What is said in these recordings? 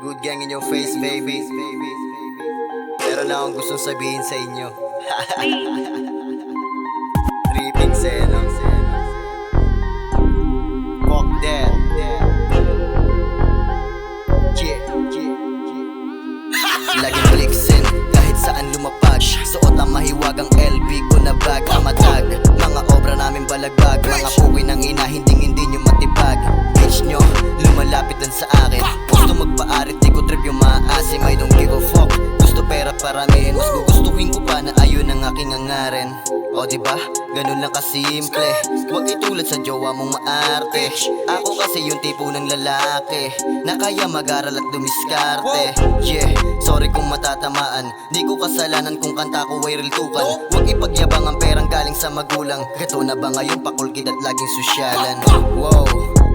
Good gang in your face, baby. Meron na akong gustong sabihin sa inyo. Tripping seno. Fuck that. Laging baliksin, kahit saan lumapag. Suot ang mahiwagang LB ko na bag. Amatag, mga obra namin balagbag. Mga puwi ng ina, hindi nyo matibag. Bitch nyo, lumalapit lang sa akin. Gusto magpaarit, di ko trip yung maasim. I don't give a fuck, gusto pera paramihin. Mas gugustuhin ko pa na ayun ang aking angarin. O diba, ganun lang kasimple. Huwag itulad sa jowa mong maarte. Ako kasi yung tipo ng lalaki na kaya mag-aral at dumiskarte. Yeah, sorry kung matatamaan. Di ko kasalanan kung kanta ko ay real tukan. Huwag ipagyabang ang perang galing sa magulang. Gato na ba ngayon pakulkid at laging sosyalan? Wow,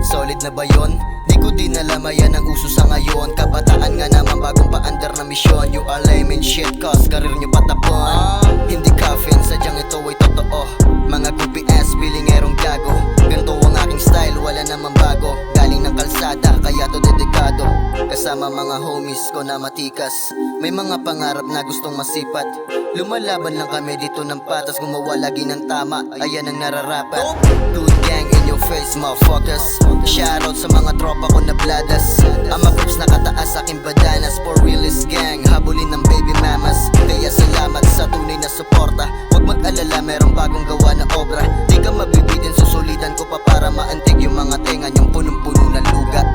solid na ba yun? Di ko din alam yan ang uso sa ngayon. Kabataan nga naman bagong paandar na misyon. You are lame and shit cause karir nyo patapon. Hindi coffin, sadyang ito ay totoo. Mga goofy ass, bilingerong gago. Ganto ang aking style, wala namang bago. Galing ng kalsada, kaya to dedikado. Kasama mga homies ko na matikas. May mga pangarap na gustong masipat. Lumalaban lang kami dito ng patas. Gumawa lagi ng tama, ayan ang nararapat. Good gang in your face, motherfuckers. Shoutout sa mga tropa ko na bladas. Ang mga groups nakataas sa aking badanas. For realist gang, habulin ng baby mamas. Kaya salamat sa tunay na suporta. Huwag mag-alala, merong bagong gawa na obra. Di ka mabibitin, susulitan ko pa para maantig yung mga tenga yung punong-puno na lugat.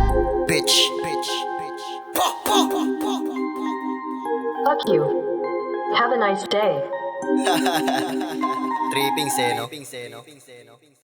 Bitch. Fuck you. Have a nice day. Tripping seno.